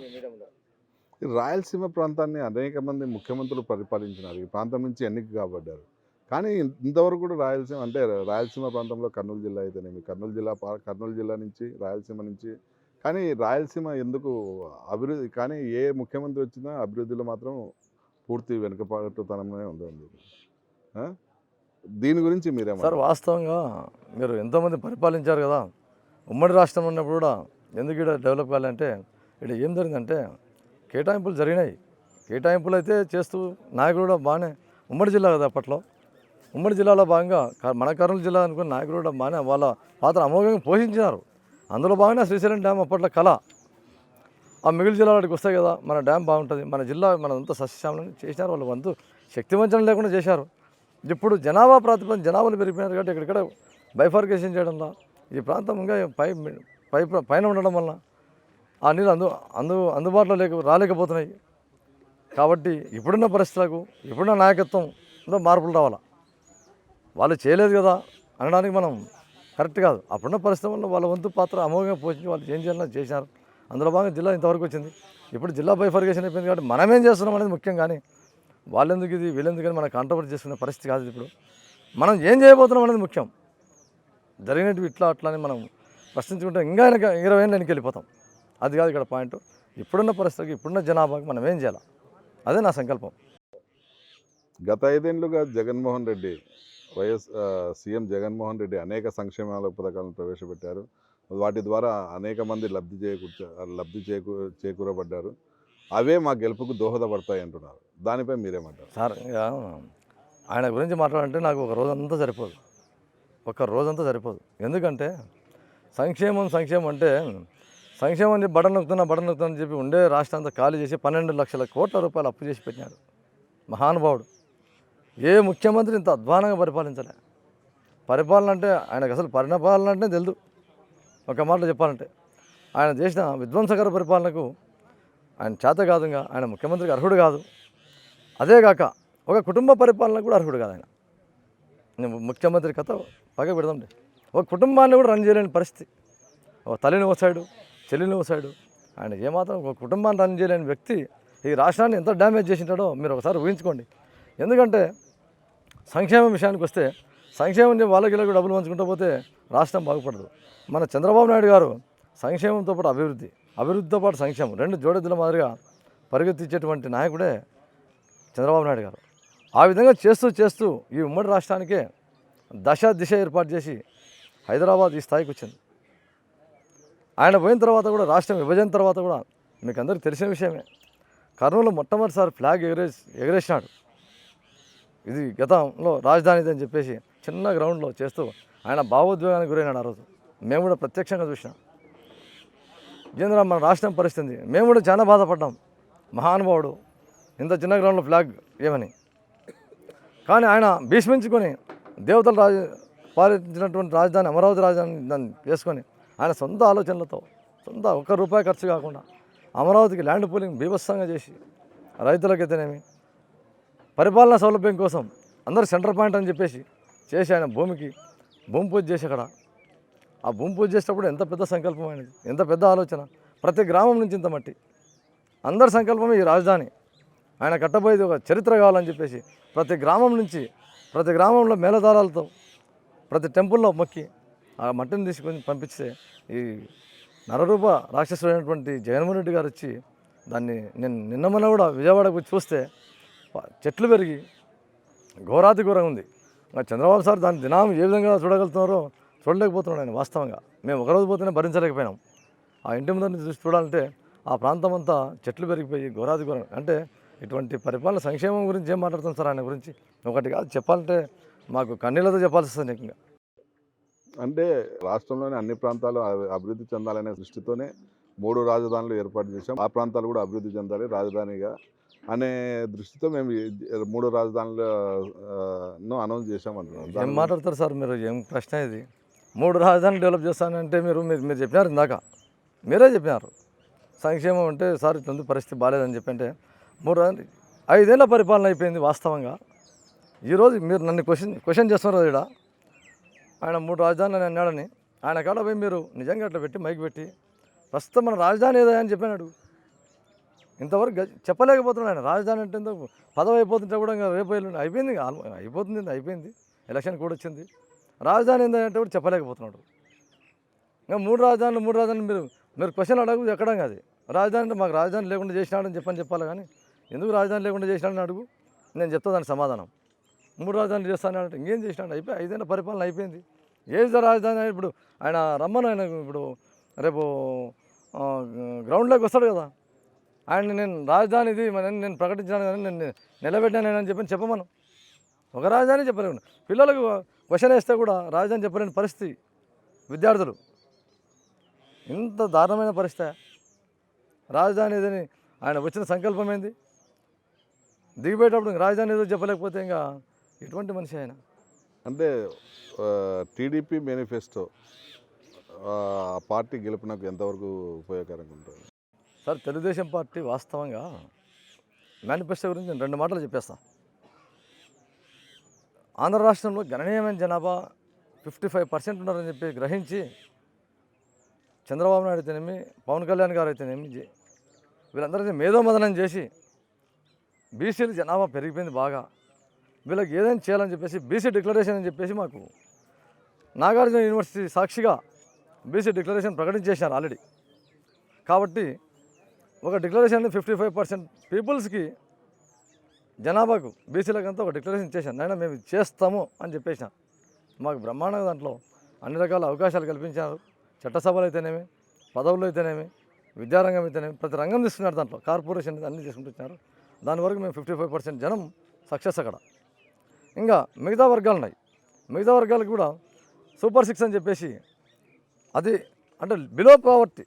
ఈ రాయలసీమ ప్రాంతాన్ని అనేక మంది ముఖ్యమంత్రులు పరిపాలించినారు. ఈ ప్రాంతం నుంచి ఎన్నిక కాబడ్డారు. కానీ ఇంతవరకు కూడా రాయలసీమ అంటే రాయలసీమ ప్రాంతంలో కర్నూలు జిల్లా అయితేనేమి, కర్నూలు జిల్లా నుంచి రాయలసీమ నుంచి కానీ రాయలసీమ ఎందుకు అభివృద్ధి కానీ ఏ ముఖ్యమంత్రి వచ్చినా అభివృద్ధిలో మాత్రం పూర్తి వెనుకబాటుతనమే ఉంది. దీని గురించి సార్ మీరేమంటారు? వాస్తవంగా మీరు ఎంతోమంది పరిపాలించారు కదా. ఉమ్మడి రాష్ట్రం ఉన్నప్పుడు కూడా ఎందుకు ఇక్కడ డెవలప్ కావాలంటే ఇక్కడ ఏం జరిగిందంటే కేటాయింపులు జరిగినాయి. కేటాయింపులు అయితే చేస్తూ నాయకులు కూడా బాగానే ఉమ్మడి జిల్లా కదా అప్పట్లో. ఉమ్మడి జిల్లాలో భాగంగా మన కర్నూలు జిల్లా అనుకున్న నాయకులు కూడా బాగానే వాళ్ళ పాత్ర అమోఘంగా పోషించినారు. అందులో బాగానే శ్రీశైలం డ్యామ్ అప్పట్లో కళ. ఆ మిగిలిన జిల్లాలకు వస్తాయి కదా మన డ్యామ్ బాగుంటుంది, మన జిల్లా మనంతా సస్యశ్యామలం చేసినారు. వాళ్ళ వంతు శక్తివంచన లేకుండా చేశారు. ఇప్పుడు జనాభా ప్రాతిపదికన జనాభాలు పెరిగిపోయినారు కాబట్టి ఇక్కడిక్కడ బైఫార్కేషన్ చేయడంలో ఈ ప్రాంతం ఇంకా పైన ఉండడం వల్ల ఆ నీళ్ళు అందుబాటులో రాలేకపోతున్నాయి. కాబట్టి ఇప్పుడున్న పరిస్థితులకు ఇప్పుడున్న నాయకత్వంలో మార్పులు రావాలా. వాళ్ళు చేయలేదు కదా అనడానికి మనం కరెక్ట్ కాదు. అప్పుడున్న పరిస్థితి వల్ల వాళ్ళ వంతు పాత్ర అమోఘంగా పోషించి వాళ్ళు ఏం చేయాలన్నా చేశారు. అందులో భాగంగా జిల్లా ఇంతవరకు వచ్చింది. ఇప్పుడు జిల్లా బైఫర్కేషన్ అయిపోయింది కాబట్టి మనమేం చేస్తున్నాం అనేది ముఖ్యం. కానీ వాళ్ళెందుకు ఇది వీళ్ళెందుకు అని మనం కాంట్రవర్సీ చేసుకునే పరిస్థితి కాదు. ఇప్పుడు మనం ఏం చేయబోతున్నాం అనేది ముఖ్యం. జరిగినట్టు ఇట్లా అట్లా అని మనం ప్రశ్నించుకుంటే ఇంకా 20 ఏళ్ళు వెనక్కి వెళ్ళిపోతాం. అది కాదు ఇక్కడ పాయింట్. ఇప్పుడున్న పరిస్థితికి ఇప్పుడున్న జనాభాకి మనం ఏం చేయాలి, అదే నా సంకల్పం. గత 5 ఏళ్లుగా జగన్మోహన్ రెడ్డి సీఎం జగన్మోహన్ రెడ్డి అనేక సంక్షేమాల పథకాలను ప్రవేశపెట్టారు. వాటి ద్వారా అనేక మంది లబ్ధి చేకూరబడ్డారు. అవే మా గెలుపుకు దోహదపడతాయి అంటున్నారు. దానిపై మీరేమంటారు? సార్ ఆయన గురించి మాట్లాడాలంటే నాకు ఒక రోజంతా సరిపోదు. ఎందుకంటే సంక్షేమం అంటే సంక్షేమం బటన్ నొక్కుతున్నా అని చెప్పి ఉండే రాష్ట్రం అంతా ఖాళీ చేసి 12 లక్షల కోట్ల రూపాయలు అప్పు చేసి పెట్టినాడు మహానుభావుడు. ఏ ముఖ్యమంత్రి ఇంత అధ్వానంగా పరిపాలించలే. పరిపాలన అంటే ఆయనకు అసలు పరిపాలన అంటే తెలియదు. ఒక మాటలో చెప్పాలంటే ఆయన చేసిన విధ్వంసకర పరిపాలనకు ఆయన చేత కాదుగా, ఆయన ముఖ్యమంత్రికి అర్హుడు కాదు. అదేగాక ఒక కుటుంబ పరిపాలన కూడా అర్హుడు కాదు ఆయన. ముఖ్యమంత్రి కథ పగ పెడదాండి. ఒక కుటుంబాన్ని కూడా రన్ చేయలేని పరిస్థితి. ఒక తల్లిని ఓ సైడు, చెల్లిని ఓ సైడు, ఆయన ఏమాత్రం ఒక కుటుంబాన్ని రన్ చేయలేని వ్యక్తి ఈ రాష్ట్రాన్ని ఎంత డ్యామేజ్ చేసింటాడో మీరు ఒకసారి ఊహించుకోండి. ఎందుకంటే సంక్షేమం విషయానికి వస్తే సంక్షేమం వాళ్ళకి ఇలా డబ్బులు పంచుకుంటూ పోతే రాష్ట్రం బాగుపడదు. మన చంద్రబాబు నాయుడు గారు సంక్షేమంతో పాటు అభివృద్ధితో పాటు సంక్షేమం రెండు జోడెద్దుల మాదిరిగా పరిగెత్తించేటువంటి నాయకుడే చంద్రబాబు నాయుడు గారు. ఆ విధంగా చేస్తూ ఈ ఉమ్మడి రాష్ట్రానికే దిశ ఏర్పాటు చేసి హైదరాబాద్ ఈ స్థాయికి వచ్చింది. ఆయన పోయిన తర్వాత కూడా రాష్ట్రం విభజన తర్వాత కూడా మీకు అందరికీ తెలిసిన విషయమే, కర్నూలు మొట్టమొదటిసారి ఫ్లాగ్ ఎగరేసినాడు. ఇది గతంలో రాజధాని అని చెప్పేసి చిన్న గ్రౌండ్లో చేస్తూ ఆయన భావోద్వేగానికి గురైనాడు. ఆ రోజు మేము కూడా ప్రత్యక్షంగా చూసినాం. ఏంద్రా మన రాష్ట్రం పరిస్థితి, మేము కూడా చాలా బాధపడ్డాం. మహానుభావుడు ఇంత చిన్న గ్రౌండ్లో ఫ్లాగ్ ఏమని. కానీ ఆయన భీష్మించుకొని దేవతలు పాలించినటువంటి రాజధాని అమరావతి రాజధాని దాన్ని చేసుకొని ఆయన సొంత ఆలోచనలతో ₹1 ఖర్చు కాకుండా అమరావతికి ల్యాండ్ పూలింగ్ బీభత్సంగా చేసి రైతులకైతేనేమి పరిపాలనా సౌలభ్యం కోసం అందరూ సెంటర్ పాయింట్ అని చెప్పేసి చేసి ఆయన భూమికి భూమి పూజ చేసి అక్కడ ఆ భూమి పూజ చేసేటప్పుడు ఎంత పెద్ద సంకల్పం ఆయనది, ఎంత పెద్ద ఆలోచన. ప్రతి గ్రామం నుంచి ఇంత మట్టి అందరి సంకల్పమే ఈ రాజధాని ఆయన కట్టబోయేది ఒక చరిత్ర కావాలని చెప్పేసి ప్రతి గ్రామం నుంచి ప్రతి గ్రామంలో మేళతాళాలతో ప్రతి టెంపుల్లో మొక్కి ఆ మట్టిని తీసుకొని పంపిస్తే ఈ నరరూప రాక్షసుడైనటువంటి జగన్మోహన్ రెడ్డి గారు వచ్చి దాన్ని నేను నిన్న కూడా విజయవాడకు చూస్తే చెట్లు పెరిగి ఘోరాతి ఘోరంగా ఉంది. చంద్రబాబు సార్ దాని దినాం ఏ విధంగా చూడగలుగుతున్నారో చూడలేకపోతున్నాడు ఆయన. వాస్తవంగా మేము ఒకరోజు పోతేనే భరించలేకపోయినాం. ఆ ఇంటి ముందర చూసి చూడాలంటే ఆ ప్రాంతం అంతా చెట్లు పెరిగిపోయి ఘోరాతి ఘోరం. అంటే ఇటువంటి పరిపాలన సంక్షేమం గురించి ఏం మాట్లాడుతాం సార్ ఆయన గురించి? ఒకటి కాదు చెప్పాలంటే మాకు కన్నీళ్ళతో చెప్పాల్సి వస్తుంది ఇంకా. అంటే రాష్ట్రంలోని అన్ని ప్రాంతాలు అభివృద్ధి చెందాలనే దృష్టితోనే 3 రాజధానులు ఏర్పాటు చేశాం. ఆ ప్రాంతాలు కూడా అభివృద్ధి చెందాలి రాజధానిగా అనే దృష్టితో మేము 3 రాజధానులను అనౌన్స్ చేశాం అంటున్నాం. ఏం మాట్లాడతారు సార్ మీరు? ఏం ప్రశ్న ఇది? 3 రాజధానులు డెవలప్ చేస్తానంటే మీరు చెప్పినారు ఇందాక, మీరే చెప్పినారు సంక్షేమం అంటే సార్ ఇట్లా పరిస్థితి బాగాలేదని చెప్పి. అంటే 5 ఏళ్ళ పరిపాలన అయిపోయింది వాస్తవంగా. ఈరోజు మీరు నన్ను క్వశ్చన్ చేస్తున్నారు ఇక్కడ. ఆయన 3 రాజధానులు అన్నాడని ఆయన కాడ పోయి మీరు నిజంగా అట్లా పెట్టి మైక్ పెట్టి ప్రస్తుతం మన రాజధాని ఏదా అని చెప్పినాడు. ఇంతవరకు చెప్పలేకపోతున్నాడు ఆయన. రాజధాని అంటే పదవి అయిపోతుంటే కూడా ఇంకా రేపు అయిపోయింది, అయిపోయింది ఎలక్షన్ కూడా వచ్చింది. రాజధాని ఏంటంటే కూడా చెప్పలేకపోతున్నాడు. ఇంకా 3 రాజధానులు మీరు క్వశ్చన్ అడుగు ఎక్కడం కాదు. రాజధాని అంటే మాకు రాజధాని లేకుండా చేసినాడని చెప్పాలి కానీ ఎందుకు రాజధాని లేకుండా చేసినాడని అడుగు, నేను చెప్తా దానికి సమాధానం. 3 రాజధానులు చేస్తానంటే ఇంకేం చేసినాడు? 5 ఏళ్ళ పరిపాలన అయిపోయింది. ఏది రాజధాని? ఇప్పుడు ఆయన రమ్మను, ఆయన ఇప్పుడు రేపు గ్రౌండ్లోకి వస్తాడు కదా, ఆయన నేను రాజధాని ఇది నేను ప్రకటించాను కానీ నేను నిలబెట్టాను అని చెప్పమను. ఒక రాజధాని చెప్పలేను. పిల్లలకు క్వశ్చన్ వేస్తే కూడా రాజధాని చెప్పలేని పరిస్థితి విద్యార్థులు. ఇంత దారుణమైన పరిస్థితి. రాజధాని ఏదని ఆయన వచ్చిన సంకల్పం ఏంది? దిగిపోయేటప్పుడు రాజధాని ఏదో చెప్పలేకపోతే ఇంకా ఎటువంటి మనిషి ఆయన? అంటే టీడీపీ మేనిఫెస్టో పార్టీ గెలుపునకు ఎంతవరకు ఉపయోగకరంగా ఉంటుంది సార్? తెలుగుదేశం పార్టీ వాస్తవంగా మేనిఫెస్టో గురించి నేను 2 మాటలు చెప్పేస్తాను. ఆంధ్ర రాష్ట్రంలో గణనీయమైన జనాభా 55% ఉన్నారని చెప్పి గ్రహించి చంద్రబాబు నాయుడు అయితేనేమి, పవన్ కళ్యాణ్ గారు అయితేనేమి, వీళ్ళందరినీ మేధోమదనం చేసి బీసీల జనాభా పెరిగిపోయింది బాగా, వీళ్ళకి ఏదైనా చేయాలని చెప్పేసి బీసీ డిక్లరేషన్ అని చెప్పేసి మాకు నాగార్జున యూనివర్సిటీ సాక్షిగా బీసీ డిక్లరేషన్ ప్రకటించేసినారు ఆల్రెడీ. కాబట్టి ఒక డిక్లరేషన్ 55% పీపుల్స్కి జనాభాకు బీసీలకంతా ఒక డిక్లరేషన్ చేశాను. నాయన మేము చేస్తాము అని చెప్పేసినారు. మాకు బ్రహ్మాండంగా దాంట్లో అన్ని రకాల అవకాశాలు కల్పించారు. చట్టసభలు అయితేనేమి, పదవులు అయితేనేమి, విద్యారంగం అయితేనేమి, ప్రతి రంగం తీసుకున్నారు. దాంట్లో కార్పొరేషన్ అన్నీ చేసుకుంటున్నారు. దాని వరకు మేము 55% జనం సక్సెస్ అక్కడ. ఇంకా మిగతా వర్గాలు ఉన్నాయి. మిగతా వర్గాలకు కూడా సూపర్ 6 అని చెప్పేసి, అది అంటే బిలో పావర్టీ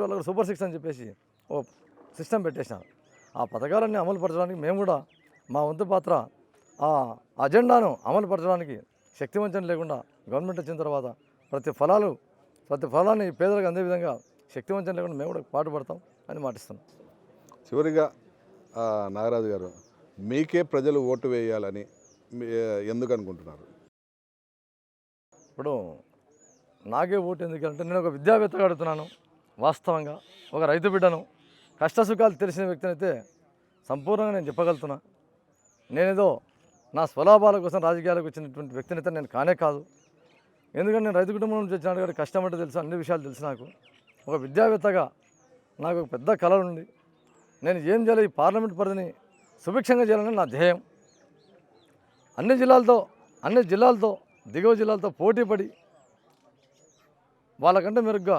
వాళ్ళకు సూపర్ 6 అని చెప్పేసి ఓ సిస్టమ్ పెట్టేసినారు. ఆ పథకాలన్నీ అమలు పరచడానికి మేము కూడా మా వంతు పాత్ర, ఆ అజెండాను అమలు పరచడానికి శక్తివంచన లేకుండా గవర్నమెంట్ వచ్చిన తర్వాత ప్రతి ఫలాన్ని పేదలకు అందే విధంగా శక్తివంచన లేకుండా మేము కూడా పాటుపడతాం అని మాటిస్తున్నాం. చివరిగా నాగరాజు గారు, మీకే ప్రజలు ఓటు వేయాలని ఎందుకు అనుకుంటున్నారు? ఇప్పుడు నాకే ఓటు ఎందుకంటే నేను ఒక విద్యావేత్తగా అడుగుతున్నాను. వాస్తవంగా ఒక రైతు బిడ్డను కష్టసుఖాలు తెలిసిన వ్యక్తినైతే సంపూర్ణంగా నేను చెప్పగలుగుతున్నా. నేనేదో నా స్వలాభాల కోసం రాజకీయాలకు వచ్చినటువంటి వ్యక్తినైతే నేను కానే కాదు. ఎందుకంటే నేను రైతు కుటుంబం నుంచి వచ్చినాడు కాబట్టి కష్టం అంటే తెలుసు, అన్ని విషయాలు తెలుసు. నాకు ఒక విద్యావేత్తగా నాకు ఒక పెద్ద కళ ఉంది. నేను ఏం చేయాలి, ఈ పార్లమెంట్ పరిధిని సుభిక్షంగా చేయాలని నా ధ్యేయం. అన్ని జిల్లాలతో దిగువ జిల్లాలతో పోటీపడి వాళ్ళకంటే మెరుగ్గా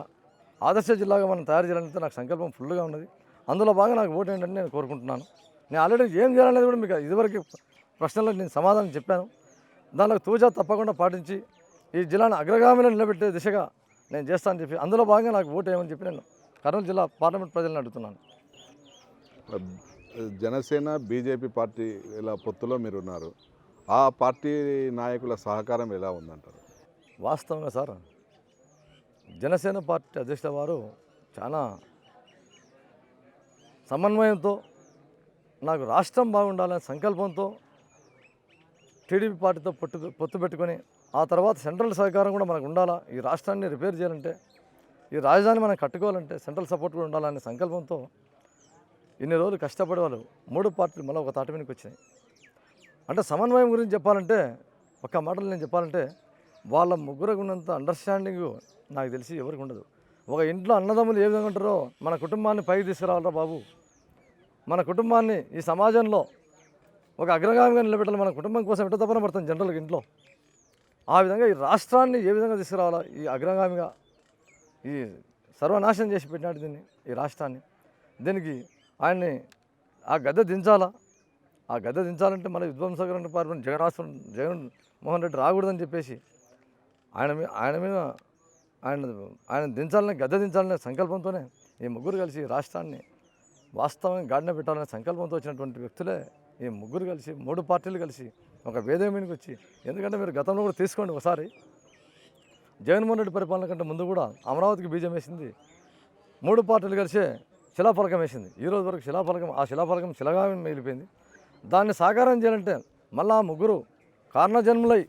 ఆదర్శ జిల్లాగా మనం తయారు చేయాలంటే నాకు సంకల్పం ఫుల్గా ఉన్నది. అందులో బాగా నాకు ఓటు ఏంటని నేను కోరుకుంటున్నాను. నేను ఆల్రెడీ ఏం చేయాలనేది కూడా మీకు ఇదివరకు ప్రశ్నలకు నేను సమాధానం చెప్పాను. దానిలో తూచా తప్పకుండా పాటించి ఈ జిల్లాను అగ్రగామిలో నిలబెట్టే దిశగా నేను చేస్తానని చెప్పి అందులో భాగంగా నాకు ఓటు వేయమని చెప్పి నేను కర్నూలు జిల్లా పార్లమెంట్ ప్రజలను అడుగుతున్నాను. జనసేన బీజేపీ పార్టీ ఇలా పొత్తులో మీరు ఉన్నారు. ఆ పార్టీ నాయకుల సహకారం ఎలా ఉందంటారు? వాస్తవంగా సార్, జనసేన పార్టీ అధ్యక్షుల వారు చాలా సమన్వయంతో నాకు రాష్ట్రం బాగుండాలనే సంకల్పంతో టీడీపీ పార్టీతో పొత్తు పెట్టుకొని ఆ తర్వాత సెంట్రల్ సహకారం కూడా మనకు ఉండాలా, ఈ రాష్ట్రాన్ని రిపేర్ చేయాలంటే, ఈ రాజధాని మనం కట్టుకోవాలంటే సెంట్రల్ సపోర్ట్ కూడా ఉండాలనే సంకల్పంతో ఇన్ని రోజులు కష్టపడే వాళ్ళు 3 పార్టీలు మళ్ళీ ఒక తాటి మీదకి వచ్చినాయి. అంటే సమన్వయం గురించి చెప్పాలంటే, ఒక్క మాటలు నేను చెప్పాలంటే, వాళ్ళ ముగ్గురికి ఉన్నంత అండర్స్టాండింగ్ నాకు తెలిసి ఎవరికి ఉండదు. ఒక ఇంట్లో అన్నదమ్ములు ఏ విధంగా ఉంటారో మన కుటుంబాన్ని పైకి తీసుకురావాలరా బాబు, మన కుటుంబాన్ని ఈ సమాజంలో ఒక అగ్రగామిగా నిలబెట్టాలి, మన కుటుంబం కోసం ఎట్ట తపన పడుతుంది జనరల్గా ఇంట్లో. ఆ విధంగా ఈ రాష్ట్రాన్ని ఏ విధంగా తీసుకురావాలా, ఈ అగ్రగామిగా ఈ సర్వనాశనం చేసి పెట్టినాడు దీన్ని, ఈ రాష్ట్రాన్ని. దీనికి ఆయన్ని ఆ గద్దె దించాలా. ఆ గద్దె దించాలంటే మన విధ్వంసకరణ పార్టీ జగన్మోహన్ రెడ్డి రాకూడదని చెప్పేసి ఆయన దించాలనే, గద్దె దించాలనే సంకల్పంతోనే ఈ ముగ్గురు కలిసి రాష్ట్రాన్ని వాస్తవంగా గాడిన పెట్టాలనే సంకల్పంతో వచ్చినటువంటి వ్యక్తులే ఈ ముగ్గురు కలిసి, 3 పార్టీలు కలిసి ఒక వేదిక మీదకి వచ్చి. ఎందుకంటే మీరు గతంలో కూడా తీసుకోండి ఒకసారి, జగన్మోహన్ రెడ్డి పరిపాలన కంటే ముందు కూడా అమరావతికి బీజం వేసింది 3 పార్టీలు కలిసే శిలాఫలకం వేసింది. ఈ రోజు వరకు ఆ శిలాఫలకం శిలగా మిగిలిపోయింది. దాన్ని సాకారం చేయాలంటే మళ్ళా ముగ్గురు కారణజన్ములై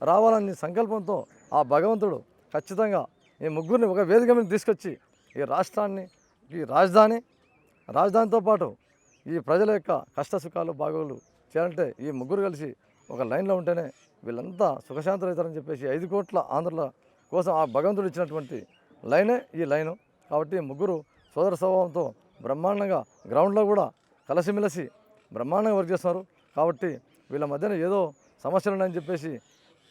రావాలని సంకల్పంతో ఆ భగవంతుడు ఖచ్చితంగా ఈ ముగ్గురిని ఒక వేదిక మీద తీసుకొచ్చి ఈ రాష్ట్రాన్ని, ఈ రాజధానితో పాటు ఈ ప్రజల యొక్క కష్టసుఖాలు బాగోలు చేయాలంటే ఈ ముగ్గురు కలిసి ఒక లైన్లో ఉంటేనే వీళ్ళంతా సుఖశాంతులు అవుతారని చెప్పేసి 5 కోట్ల ఆంధ్రుల కోసం ఆ భగవంతుడు ఇచ్చినటువంటి లైనే ఈ లైను. కాబట్టి ఈ ముగ్గురు సోదర స్వభావంతో బ్రహ్మాండంగా గ్రౌండ్లో కూడా కలిసిమెలిసి బ్రహ్మాండంగా వర్క్ చేస్తున్నారు. కాబట్టి వీళ్ళ మధ్యన ఏదో సమస్యలు ఉన్నాయని చెప్పేసి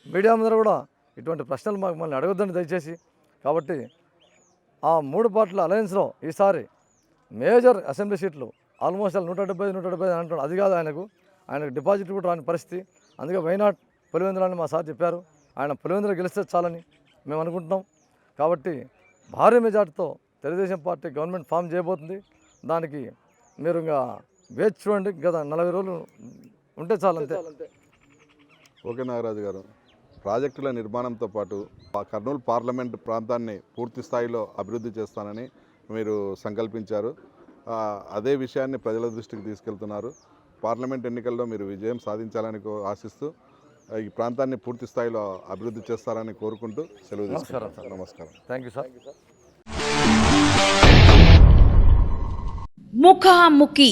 మీడియా ముందర కూడా ఇటువంటి ప్రశ్నలు మమ్మల్ని అడగొద్దని దయచేసి. కాబట్టి ఆ 3 పార్టీల అలయన్స్లో ఈసారి మేజర్ అసెంబ్లీ సీట్లు ఆల్మోస్ట్ 170 అంటాడు. అది కాదు, ఆయనకు డిపాజిట్ కూడా రాని పరిస్థితి. అందుకే వైనాట్ పులివెందులు అని మా సార్ చెప్పారు. ఆయన పులివెందులు గెలిస్తే చాలని మేము అనుకుంటున్నాం. కాబట్టి భారీ మెజార్టీతో తెలుగుదేశం పార్టీ గవర్నమెంట్ ఫామ్ చేయబోతుంది. దానికి మీరు ఇంకా వేచి చూడండి. గత 40 రోజులు ఉంటే చాలు, అంతే. ఓకే నాగరాజు గారు, ప్రాజెక్టుల నిర్మాణంతో పాటు కర్నూలు పార్లమెంట్ ప్రాంతాన్ని పూర్తి స్థాయిలో అభివృద్ధి చేస్తానని మీరు సంకల్పించారు. అదే విషయాన్ని ప్రజల దృష్టికి తీసుకెళ్తున్నారు. పార్లమెంట్ ఎన్నికల్లో మీరు విజయం సాధించాలని ఆశిస్తూ ఈ ప్రాంతాన్ని పూర్తి స్థాయిలో అభివృద్ధి చేస్తారని కోరుకుంటూ సెలవు తీసుకుంటాను. నమస్కారం. Thank you sir. ముఖాముఖి